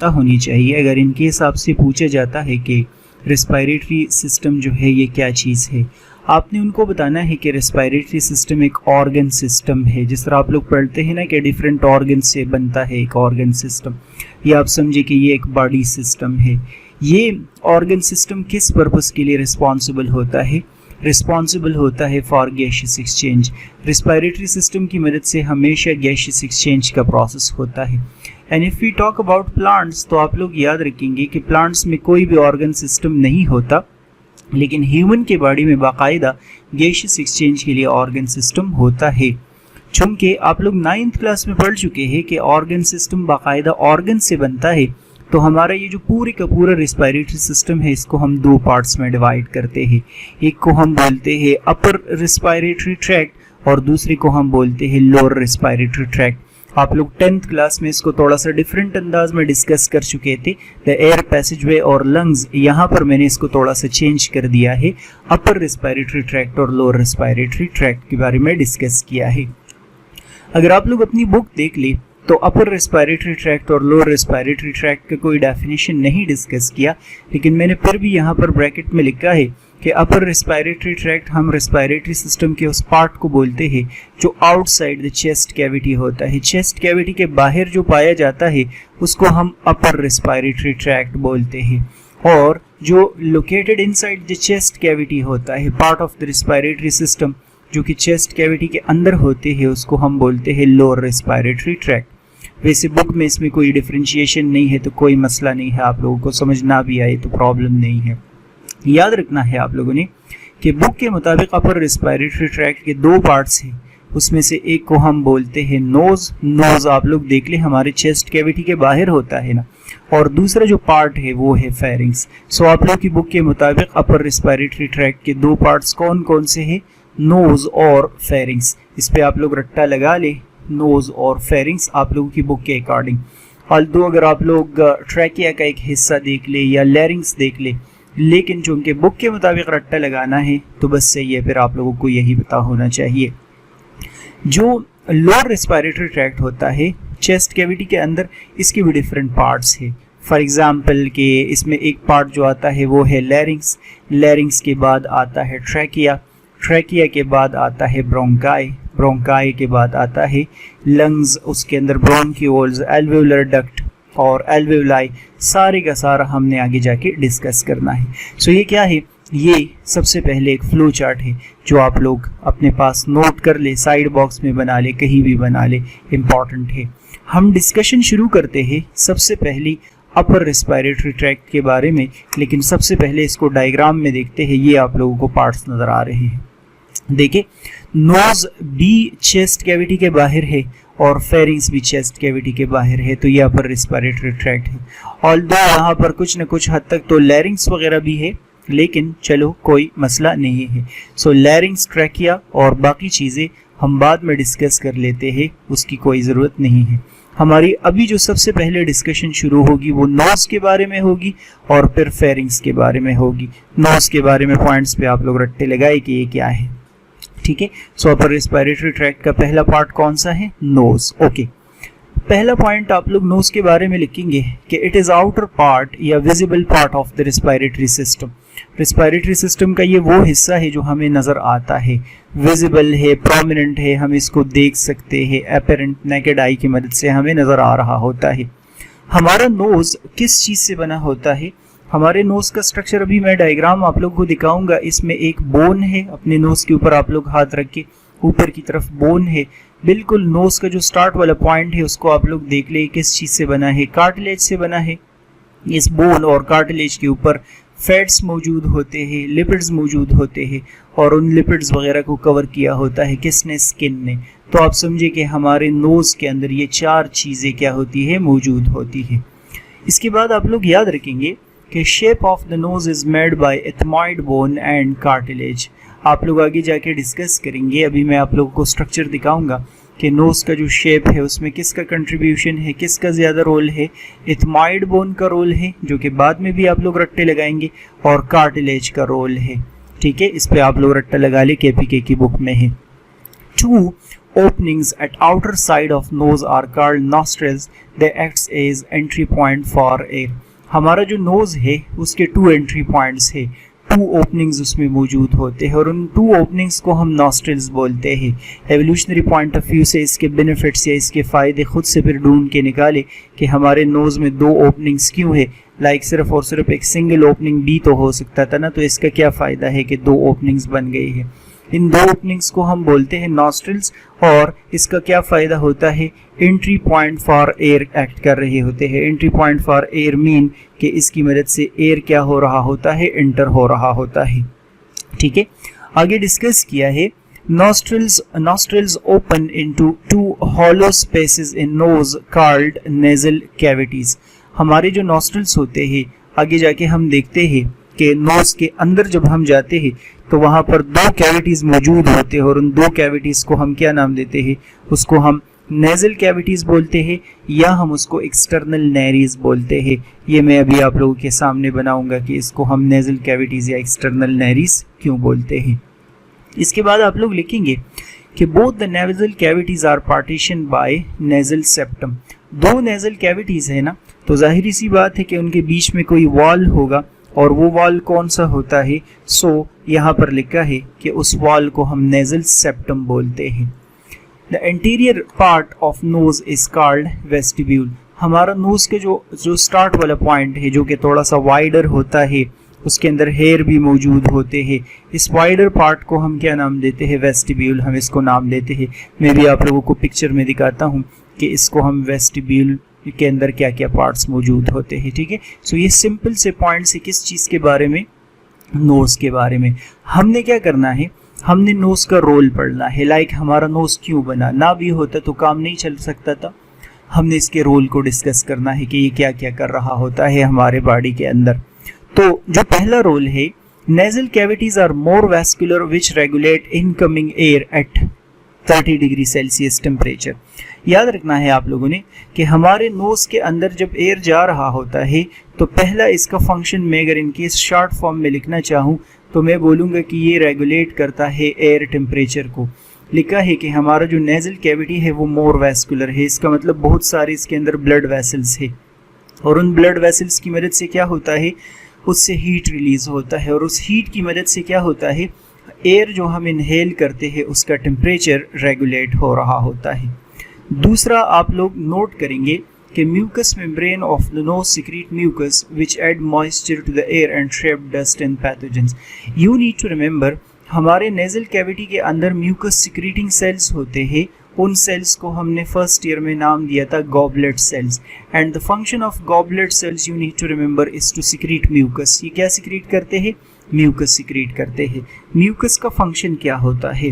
पता होनी चाहिए अगर इनके हिसाब से पूछा जाता है कि रेस्पिरेटरी सिस्टम जो है ये क्या चीज़ है। आपने उनको बताना है कि रेस्पिरेटरी सिस्टम एक ऑर्गन सिस्टम है। जिस तरह आप लोग पढ़ते हैं ना कि डिफरेंट ऑर्गन से बनता है एक ऑर्गन सिस्टम, या आप समझिए कि ये एक बॉडी सिस्टम है। ये ऑर्गन सिस्टम किस पर्पस के लिए रिस्पॉन्सिबल होता है? रिस्पॉन्सिबल होता है for gaseous exchange. Respiratory system की मदद से हमेशा गैशियस एक्सचेंज का प्रोसेस होता है। And if we talk about plants, तो आप लोग याद रखेंगे कि प्लांट्स में कोई भी ऑर्गन सिस्टम नहीं होता, लेकिन ह्यूमन के बॉडी में बाकायदा गैशियस एक्सचेंज के लिए ऑर्गन सिस्टम होता है। चूँकि आप लोग 9th क्लास में पढ़ चुके हैं कि ऑर्गन सिस्टम बाकायदा ऑर्गन से बनता है, तो हमारा ये जो पूरे का पूरा रेस्पिरेटरी सिस्टम है इसको हम 2 पार्ट्स में डिवाइड करते हैं। एक को हम बोलते हैं अपर रेस्पिरेटरी ट्रैक्ट और दूसरे को हम बोलते हैं लोअर रेस्पिरेटरी ट्रैक्ट। आप लोग 10th क्लास में इसको थोड़ा सा डिफरेंट अंदाज में डिस्कस कर चुके थे, द एयर पैसेजवे और लंग्स। यहाँ पर मैंने इसको थोड़ा सा चेंज कर दिया है, अपर रेस्पिरेटरी ट्रैक्ट और लोअर रेस्पिरेटरी ट्रैक्ट के बारे में डिस्कस किया है। अगर आप लोग अपनी बुक देख ले तो अपर रेस्पिरेटरी ट्रैक्ट और लोअर रेस्पिरेटरी ट्रैक्ट का कोई डेफिनेशन नहीं डिस्कस किया, लेकिन मैंने फिर भी यहाँ पर ब्रैकेट में लिखा है कि अपर रेस्पिरेटरी ट्रैक्ट हम रेस्पिरेटरी सिस्टम के उस पार्ट को बोलते हैं जो आउटसाइड द चेस्ट कैविटी होता है। चेस्ट कैविटी के बाहर जो पाया जाता है उसको हम अपर रेस्पिरेटरी ट्रैक्ट बोलते हैं, और जो located inside the chest cavity होता है, part of the respiratory system जो कि चेस्ट कैविटी के अंदर होते हैं, उसको हम बोलते हैं लोअर रेस्पिरेटरी ट्रैक्ट। वैसे बुक में इसमें कोई डिफरेंशिएशन नहीं है तो कोई मसला नहीं है, आप लोगों को समझ ना भी आए तो प्रॉब्लम नहीं है। याद रखना है आप लोगों ने कि बुक के मुताबिक अपर रेस्पिरेटरी ट्रैक्ट के 2 पार्ट्स हैं, उसमें से एक को हम बोलते हैं नोज। नोज आप लोग देख ले हमारे चेस्ट कैविटी के बाहर होता है ना, और दूसरा जो पार्ट है वो है फेरिंग्स। सो आप लोग की बुक के मुताबिक अपर रेस्पिरेटरी ट्रैक्ट के 2 पार्ट्स कौन कौन से हैं? नोज और फेरिंग्स। इस पे आप लोग रट्टा लगा ले, नोज और फेरिंग्स आप लोगों की बुक के अकॉर्डिंग। ऑल्दो अगर आप लोग ट्रैकिया का एक हिस्सा देख ले या लैरिंग्स देख ले, लेकिन चूंकि बुक के मुताबिक रट्टा लगाना है तो बस सही है, फिर आप लोगों को यही पता होना चाहिए। जो लोअर रेस्पिरेटरी ट्रैक्ट होता है चेस्ट कैविटी के अंदर, इसके भी डिफरेंट पार्ट्स है। फॉर एग्जांपल कि इसमें एक पार्ट जो आता है वो है लैरिंग्स, लैरिंग्स के बाद आता है ट्रैकिया, ट्रैकिया के बाद आता है ब्रोंकाई, ब्रोंकाई के बाद आता है लंग्स, उसके अंदर ब्रोंकियोल्स, एल्वेओलर डक्ट और एल्वेओलाई, सारे का सारा हमने आगे जाके डिस्कस करना है। सो ये क्या है? ये सबसे पहले एक फ्लो चार्ट है जो आप लोग अपने पास नोट कर ले, साइड बॉक्स में बना ले, कहीं भी बना ले, इम्पॉर्टेंट है। हम डिस्कशन शुरू करते हैं सबसे पहली अपर रेस्पिरेटरी ट्रैक्ट के बारे में, लेकिन सबसे पहले इसको डायग्राम में देखते हैं। ये आप लोगों को पार्ट्स नज़र आ रहे हैं, देखिए नोज भी चेस्ट कैविटी के बाहर है और फेरिंग्स भी चेस्ट कैविटी के बाहर है, तो ये अपर रेस्पिरेटरी ट्रैक्ट है। ऑल्दो यहाँ पर कुछ न कुछ हद तक तो लैरिंग्स वगैरह भी है, लेकिन चलो कोई मसला नहीं है। सो लैरिंग्स, ट्रैकिया और बाकी चीज़ें हम बाद में डिस्कस कर लेते हैं, उसकी कोई ज़रूरत नहीं है। हमारी अभी जो सबसे पहले डिस्कशन शुरू होगी वो नोज के बारे में होगी और फिर फेरिंग्स के बारे में होगी। नोज के बारे में पॉइंट्स पे आप लोग रट्टे लगाए कि ये क्या है, ठीक है। सो अपर रेस्पिरेटरी ट्रैक्ट का पहला पार्ट कौन सा है? नोज। ओके, पहला पॉइंट आप लोग नोज के बारे में लिखेंगे कि इट इज आउटर पार्ट या visible part of the respiratory system. Respiratory system का ये वो हिस्सा है जो हमें नजर आता है, विजिबल है, प्रोमिनेंट है, हम इसको देख सकते हैं, एपेरेंट नेकेड आई की मदद से हमें नजर आ रहा होता है। हमारा नोज किस चीज से बना होता है? हमारे नोज का स्ट्रक्चर अभी मैं डायग्राम आप लोग को दिखाऊंगा। इसमें एक बोन है, अपने नोज के ऊपर आप लोग हाथ रख के ऊपर की तरफ बोन है, बिल्कुल नोज का जो स्टार्ट वाला पॉइंट है उसको आप लोग देख ले किस चीज से बना है, कार्टिलेज से बना है। इस बोन और कार्टिलेज के ऊपर फैट्स मौजूद होते हैं, लिपिड्स मौजूद होते हैं, और उन लिपिड्स वगैरह को कवर किया होता है किसने? स्किन ने। तो आप समझे कि हमारे नोज के अंदर ये 4 चीजें क्या होती है? मौजूद होती है। इसके बाद आप लोग याद रखेंगे कि shape of the knows is made by ethmoid bone and cartilage. आप लोग आगे जाके डिस्कस करेंगे, अभी मैं आप लोगों को स्ट्रक्चर दिखाऊंगा कि नोज का जो शेप है उसमें किसका कंट्रीब्यूशन है, किसका ज़्यादा रोल है। एथमॉइड बोन का रोल है जो कि बाद में भी आप लोग रट्टे लगाएंगे, और कार्टिलेज का रोल है, ठीक है। इस पे आप लोग रट्टा लगा ले, केपीके की बुक में है। 2 openings at outer side of nose are called nostrils. They acts as entry point for air. हमारा जो नोज है उसके 2 एंट्री पॉइंट्स है, 2 ओपनिंग्स उसमें मौजूद होते हैं और उन 2 ओपनिंग्स को हम नॉस्ट्रिल्स बोलते हैं। एवोल्यूशनरी पॉइंट ऑफ व्यू से इसके बेनिफिट्स या इसके फ़ायदे खुद से फिर ढूंढ के निकाले कि हमारे नोज़ में 2 ओपनिंग्स क्यों है। लाइक सिर्फ और सिर्फ एक सिंगल ओपनिंग भी तो हो सकता था ना, तो इसका क्या फ़ायदा है कि 2 ओपनिंग्स बन गई है। इन 2 ओपनिंग्स को हम बोलते हैं नॉस्ट्रिल्स और इसका क्या फ़ायदा होता है, entry point for air act कर रहे होते हैं। Entry point for air mean कि इसकी मदद से एयर क्या हो रहा होता है, एंटर हो रहा होता है। ठीक है, आगे डिस्कस किया है nostrils open into 2 hollow spaces in nose called nasal cavities। हमारे जो नॉस्ट्रिल्स होते हैं आगे जाके हम देखते हैं कि नोज के अंदर जब हम जाते हैं तो वहाँ पर 2 कैविटीज़ मौजूद होते हैं और उन 2 कैविटीज़ को हम क्या नाम देते हैं, उसको हम नेज़ल कैविटीज़ बोलते हैं या हम उसको एक्सटर्नल नैरीज बोलते हैं। ये मैं अभी आप लोगों के सामने बनाऊंगा कि इसको हम नेज़ल कैविटीज़ या एक्सटर्नल नैरीज क्यों बोलते हैं। इसके बाद आप लोग लिखेंगे कि both the nasal cavities are partition by nasal septum. 2 nasal cavities है ना, तो जाहिर सी बात है कि उनके बीच में कोई वॉल होगा और वो वॉल कौन सा होता है। सो यहाँ पर लिखा है कि उस वॉल को हम नेज़ल सेप्टम बोलते हैं। The anterior part of nose is called vestibule. हमारा नोज के जो स्टार्ट वाला पॉइंट है जो कि थोड़ा सा वाइडर होता है, उसके अंदर हेयर भी मौजूद होते हैं। इस वाइडर पार्ट को हम क्या नाम देते हैं, वेस्टिब्यूल हम इसको नाम देते हैं। मैं भी आप लोगों को पिक्चर में दिखाता हूँ कि इसको हम वेस्टिब्यूल के अंदर क्या क्या पार्ट्स मौजूद होते हैं। ठीक है, सो ये सिंपल से पॉइंट्स है किस चीज़ के बारे में, नोज़ के बारे में। हमने क्या करना है, हमने नोज़ का रोल पढ़ना है। लाइक हमारा नोज़ क्यों बना, ना भी होता तो काम नहीं चल सकता था। हमने इसके रोल को डिस्कस करना है कि ये क्या क्या कर रहा होता है हमारे बॉडी के अंदर। तो जो पहला रोल है, nasal cavities are more vascular which regulate incoming air at 30 degree Celsius temperature. याद रखना है आप लोगों ने कि हमारे नोज़ के अंदर जब एयर जा रहा होता है तो पहला इसका फंक्शन मैं अगर इनके शॉर्ट फॉर्म में लिखना चाहूँ तो मैं बोलूँगा कि ये रेगुलेट करता है एयर टेम्परेचर को। लिखा है कि हमारा जो नेज़ल कैविटी है वो मोर वैस्कुलर है। इसका मतलब बहुत सारे इसके अंदर ब्लड वेसल्स है और उन ब्लड वेसल्स की मदद से क्या होता है, उससे हीट रिलीज होता है और उस हीट की मदद से क्या होता है, एयर जो हम इनहेल करते हैं उसका टेम्परेचर रेगुलेट हो रहा होता है। दूसरा आप लोग नोट करेंगे कि mucus membrane of the nose secrete mucus which add moisture to the air and trap dust and pathogens. You need to remember हमारे नेज़ल कैविटी के अंदर म्यूकस सिक्रीटिंग सेल्स होते हैं। उन सेल्स को हमने फर्स्ट ईयर में नाम दिया था goblet cells and the function of goblet cells you need to remember is to secrete mucus. ये क्या सिक्रीट करते हैं, म्यूकस सिक्रीट करते हैं। म्यूकस का फंक्शन क्या होता है,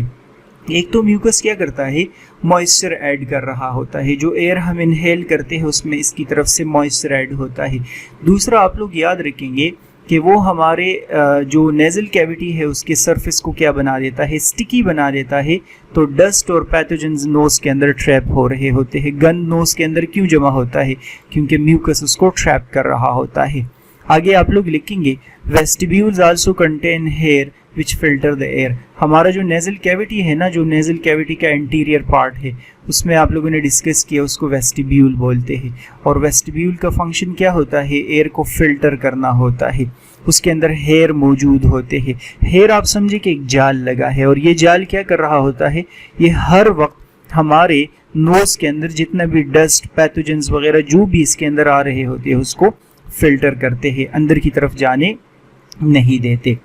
एक तो म्यूकस क्या करता है, मॉइस्चर ऐड कर रहा होता है। जो एयर हम इनहेल करते हैं उसमें इसकी तरफ से मॉइस्चर ऐड होता है। दूसरा आप लोग याद रखेंगे कि वो हमारे जो नेज़ल कैविटी है उसके सरफेस को क्या बना देता है, स्टिकी बना देता है। तो डस्ट और पैथोजेंस नोज़ के अंदर ट्रैप हो रहे होते हैं। गंद नोज़ के अंदर क्यों जमा होता है, क्योंकि म्यूकस उसको ट्रैप कर रहा होता है। आगे आप लोग लिखेंगे vestibules also contain hair which filter the air. हमारा जो नेज़ल कैविटी है ना, जो नेज़ल कैविटी का इंटीरियर पार्ट है उसमें आप लोगों ने डिस्कस किया, उसको वेस्टिब्यूल बोलते हैं। और वेस्टिब्यूल का फंक्शन क्या होता है, एयर को फिल्टर करना होता है। उसके अंदर हेयर मौजूद होते हैं। हेयर आप समझे कि एक जाल लगा है और ये जाल क्या कर रहा होता है, ये हर वक्त हमारे नोज़ के अंदर जितना भी डस्ट पैथोजेंस वगैरह जो भी इसके अंदर आ रहे होते हैं उसको फिल्टर करते हैं, अंदर की तरफ जाने नहीं देते।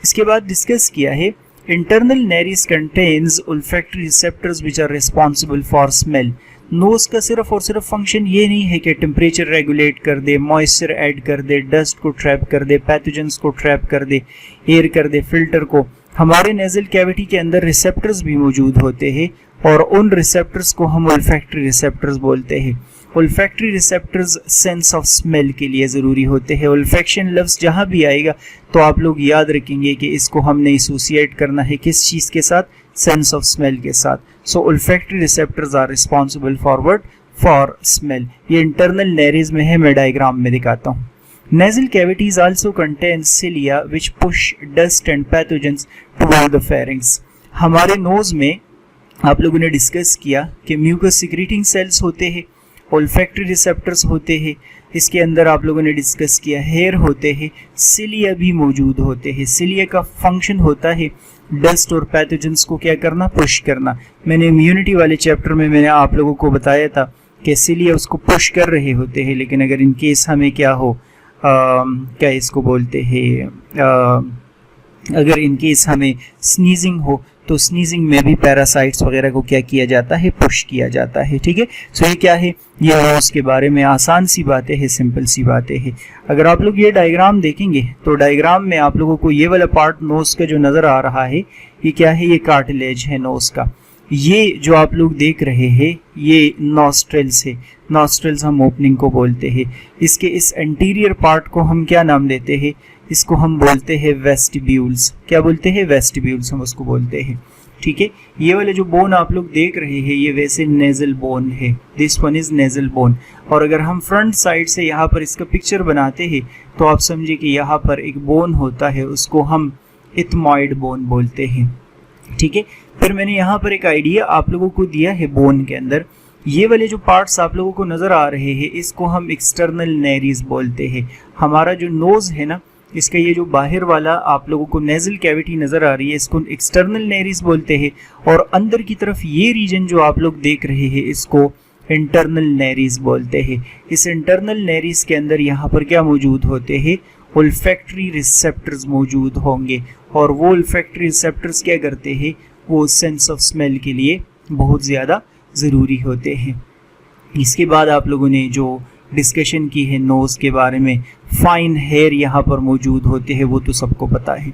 इसके बाद डिस्कस किया है internal naris contains olfactory receptors which are responsible for smell. Nose का सिर्फ और सिर्फ फंक्शन ये नहीं है कि टेम्परेचर रेगुलेट कर दे, मॉइस्चर ऐड कर दे, डस्ट को ट्रैप कर दे, पैथोजेंस को ट्रैप कर दे, एयर कर दे, फिल्टर को। हमारे नेज़ल कैविटी के अंदर रिसेप्टर्स भी मौजूद होते हैं और उन रिसेप्टर्स को हम ओल्फैक्टरी रिसेप्टर्स बोलते हैं। Olfactory receptors sense of smell के लिए ज़रूरी होते हैं। ओल्फैक्शन लफ्ज़ जहाँ भी आएगा तो आप लोग याद रखेंगे कि इसको हमने एसोसिएट करना है किस चीज़ के साथ, सेंस ऑफ स्मेल के साथ। So olfactory receptors are responsible for smell. ये इंटरनल नैरिज में है, मैं डायग्राम में दिखाता हूँ। Nasal cavities also contain cilia which push dust and pathogens toward the pharynx. हमारे नोज़ में आप लोगों ने डिस्कस किया कि म्यूकस सिक्रीटिंग सेल्स होते हैं, ओल्फैक्टरी रिसेप्टर्स होते हैं, इसके अंदर आप लोगों ने डिस्कस किया हेयर होते हैं, सिलिया भी मौजूद होते हैं। सिलिया का फंक्शन होता है डस्ट और पैथोजेंस को क्या करना, पुश करना। मैंने इम्यूनिटी वाले चैप्टर में मैंने आप लोगों को बताया था कि सिलिया उसको पुश कर रहे होते हैं, लेकिन अगर इन केस हमें क्या हो, क्या इसको बोलते हैं, अगर इन केस हमें स्नीजिंग हो तो स्नीजिंग में भी पैरासाइट्स वगैरह को क्या किया जाता है, पुश किया जाता है। ठीक है, सो ये क्या है, ये नोज के बारे में आसान सी बातें हैं, सिंपल सी बातें हैं। अगर आप लोग ये डायग्राम देखेंगे तो डायग्राम में आप लोगों को ये वाला पार्ट नोज का जो नज़र आ रहा है, ये क्या है, ये कार्टिलेज है नोज का। ये जो आप लोग देख रहे हैं ये नॉस्ट्रल्स है, नॉस्ट्रल्स हम ओपनिंग को बोलते हैं। इसके इस एंटीरियर पार्ट को हम क्या नाम देते हैं, इसको हम बोलते हैं वेस्टिब्यूल्स। क्या बोलते हैं, वेस्टिब्यूल्स हम उसको बोलते हैं। ठीक है, ये वाले जो बोन आप लोग देख रहे हैं ये वैसे नेजल बोन है, this one is nasal bone. और अगर हम फ्रंट साइड से यहाँ पर इसका पिक्चर बनाते हैं तो आप समझिए कि यहाँ पर एक बोन होता है, उसको हम इथमॉइड बोन बोलते हैं। ठीक है, फिर मैंने यहाँ पर एक आइडिया आप लोगों को दिया है बोन के अंदर। ये वाले जो पार्ट्स आप लोगों को नज़र आ रहे हैं इसको हम एक्सटर्नल नेरीज बोलते हैं। हमारा जो नोज है ना, इसका ये जो बाहर वाला आप लोगों को नेजल कैविटी नज़र आ रही है, इसको एक्सटर्नल नेरीज बोलते हैं। और अंदर की तरफ ये रीजन जो आप लोग देख रहे हैं इसको इंटरनल नेरीज बोलते हैं। इस इंटरनल नेरीज के अंदर यहाँ पर क्या मौजूद होते हैं, ओल्फैक्टरी रिसेप्टर्स मौजूद होंगे। और वो ओल्फैक्टरी रिसेप्टर्स क्या करते हैं, वो सेंस ऑफ स्मेल के लिए बहुत ज़्यादा ज़रूरी होते हैं। इसके बाद आप लोगों ने जो डिस्कशन की है नोज़ के बारे में, फाइन हेयर यहाँ पर मौजूद होते हैं, वो तो सबको पता है,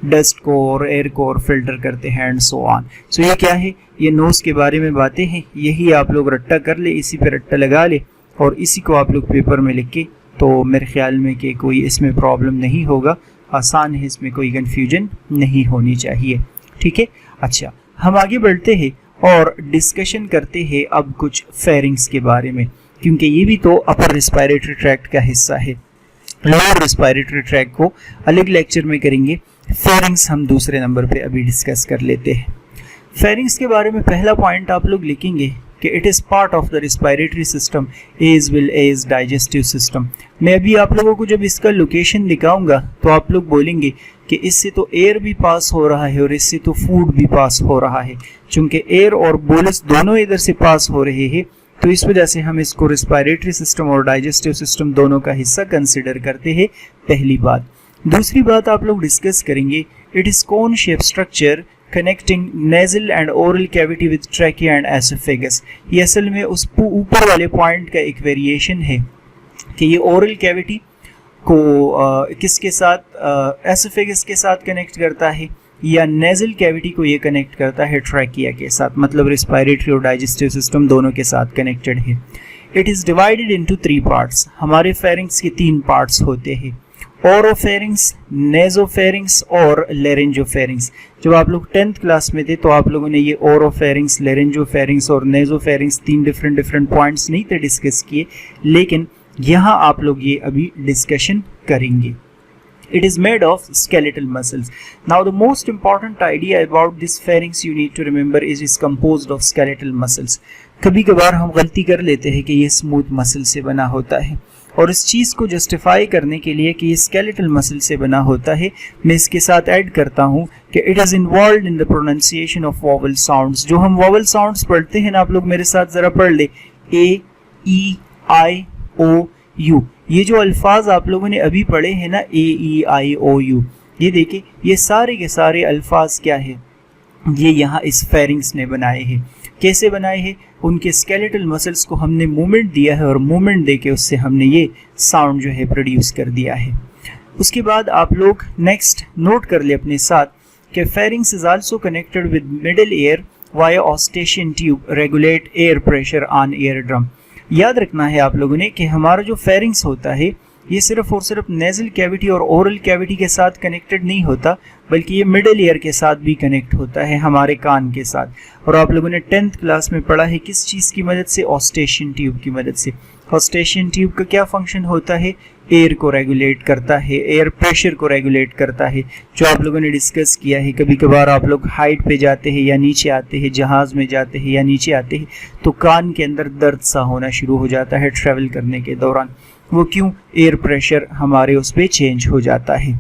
डस्ट को और एयर को और फिल्टर करते हैं एंड सो ऑन। सो ये क्या है, ये नोज़ के बारे में बातें हैं। यही आप लोग रट्टा कर ले, इसी पे रट्टा लगा ले और इसी को आप लोग पेपर में लिख के, तो मेरे ख्याल में कि कोई इसमें प्रॉब्लम नहीं होगा, आसान है, इसमें कोई कन्फ्यूजन नहीं होनी चाहिए। ठीक है, अच्छा हम आगे बढ़ते हैं और डिस्कशन करते हैं अब कुछ फेरिंग्स के बारे में, क्योंकि ये भी तो अपर रिस्पायरेटरी ट्रैक्ट का हिस्सा है। लोअर रिस्पायरेटरी ट्रैक्ट को अलग लेक्चर में करेंगे, फेरिंग्स हम दूसरे नंबर पे अभी डिस्कस कर लेते हैं। फेरिंग्स के बारे में पहला पॉइंट आप लोग लिखेंगे कि it is part of the respiratory system as well as digestive system. मैं अभी आप लोगों को जब इसका लोकेशन दिखाऊंगा तो आप लोग बोलेंगे कि इससे तो एयर भी पास हो रहा है और इससे तो फूड भी पास हो रहा है। चूंकि एयर और बोलस दोनों इधर से पास हो रहे हैं तो इस वजह से हम इसको रिस्पायरेटरी सिस्टम और डाइजेस्टिव सिस्टम दोनों का हिस्सा कंसिडर करते हैं, पहली बात। दूसरी बात आप लोग डिस्कस करेंगे, it is cone shape structure connecting nasal and oral cavity with trachea and oesophagus. ये असल में उस ऊपर वाले पॉइंट का एक वेरिएशन है कि ये ओरल कैविटी को किसके साथ, एसोफेगस के साथ कनेक्ट करता है या नेजल कैविटी को ये कनेक्ट करता है ट्रैकिया के साथ, मतलब रिस्पायरेटरी और डाइजेस्टिव सिस्टम दोनों के साथ कनेक्टेड है। It is divided into 3 parts. हमारे फेरिंग्स के 3 पार्ट्स होते हैं, ओरोफेरिंग्स, नेजोफेरिंग्स और लेरेंजोफेरिंग्स। जब आप लोग 10th क्लास में थे तो आप लोगों ने ये ओरोफेरिंग्स, लेरेंजोफेरिंग्स और नेजोफेरिंग्स 3 डिफरेंट पॉइंट्स नहीं थे डिस्कस किए, लेकिन यहाँ आप लोग ये अभी डिस्कशन करेंगे। It is made of skeletal muscles. Now the most important idea about this pharynx you need to remember is it's composed of skeletal muscles. कभी कभार हम गलती कर लेते हैं कि ये स्मूथ मसल से बना होता है, और इस चीज़ को जस्टिफाई करने के लिए कि ये स्केलेटल मसल से बना होता है, मैं इसके साथ ऐड करता हूँ कि it is involve in the pronunciation of vowel sounds. जो हम वॉवल साउंड्स पढ़ते हैं ना, आप लोग मेरे साथ ज़रा पढ़ ले, ए, ई, आई, ओ, यू। ये जो अल्फाज आप लोगों ने अभी पढ़े हैं ना, ए, ई, आई, ओ, यू, ये देखिए ये सारे के सारे अल्फाज क्या है, ये यहाँ इस फेरिंग्स ने बनाए हैं। कैसे बनाए हैं, उनके स्केलेटल मसल्स को हमने मूवमेंट दिया है और मूवमेंट देके उससे हमने ये साउंड जो है प्रोड्यूस कर दिया है। उसके बाद आप लोग नेक्स्ट नोट कर ले अपने साथ कि pharynx is also connected with middle ear via eustachian tube regulate air pressure on eardrum. याद रखना है आप लोगों ने कि हमारा जो फेरिंग्स होता है ये सिर्फ और सिर्फ नेजल कैविटी और ओरल कैविटी के साथ कनेक्टेड नहीं होता, बल्कि ये मिडल ईयर के साथ भी कनेक्ट होता है, हमारे कान के साथ। और आप लोगों ने 10th क्लास में पढ़ा है किस चीज़ की मदद से? ऑस्टेशियन ट्यूब की मदद से। ऑस्टेशियन ट्यूब का क्या फंक्शन होता है? एयर को रेगुलेट करता है, एयर प्रेशर को रेगुलेट करता है, जो आप लोगों ने डिस्कस किया है। कभी कभार आप लोग हाइट पे जाते हैं या नीचे आते हैं, जहाज़ में जाते हैं या नीचे आते हैं, तो कान के अंदर दर्द सा होना शुरू हो जाता है ट्रैवल करने के दौरान। वो क्यों? एयर प्रेशर हमारे उस पर चेंज हो जाता है।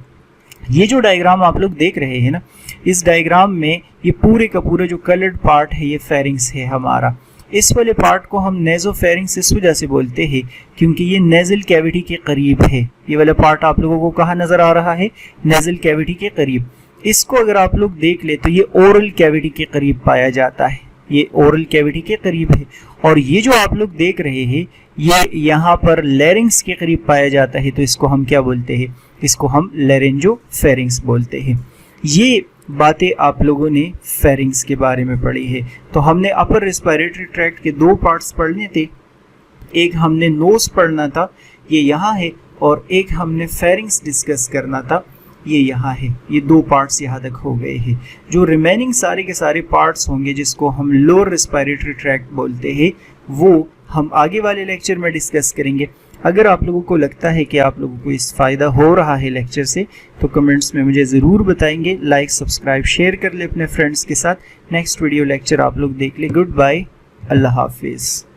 ये जो डायग्राम आप लोग देख रहे हैं ना, इस डायग्राम में ये पूरे का पूरा जो कलर्ड पार्ट है ये फेरिंग्स है हमारा। इस वाले पार्ट को हम नेजोफेरिंग्स इस वजह से बोलते हैं क्योंकि ये नेजल कैविटी के करीब है। ये वाला पार्ट आप लोगों को कहाँ नजर आ रहा है? नेजल कैविटी के करीब। इसको अगर आप लोग देख ले तो ये ओरल कैविटी के करीब पाया जाता है, ये ओरल कैविटी के करीब है। और ये जो आप लोग देख रहे हैं ये यहाँ पर लैरिंग्स के करीब पाया जाता है, तो इसको हम क्या बोलते हैं? इसको हम लैरिंजोफेरिंग्स बोलते हैं। ये बातें आप लोगों ने फेरिंग्स के बारे में पढ़ी है। तो हमने अपर रेस्पिरेटरी ट्रैक्ट के दो पार्ट्स पढ़ने थे, एक हमने नोज पढ़ना था, ये यहाँ है, और एक हमने फेरिंग्स डिस्कस करना था, ये यहाँ है। ये दो पार्ट्स यहाँ तक हो गए हैं। जो रिमेनिंग सारे के सारे पार्ट्स होंगे जिसको हम लोअर रेस्पिरेटरी ट्रैक्ट बोलते हैं, वो हम आगे वाले लेक्चर में डिस्कस करेंगे। अगर आप लोगों को लगता है कि आप लोगों को इस फ़ायदा हो रहा है लेक्चर से, तो कमेंट्स में मुझे ज़रूर बताएंगे। लाइक, सब्सक्राइब, शेयर कर ले अपने फ्रेंड्स के साथ। नेक्स्ट वीडियो लेक्चर आप लोग देख ले। गुड बाय, अल्लाह हाफिज़।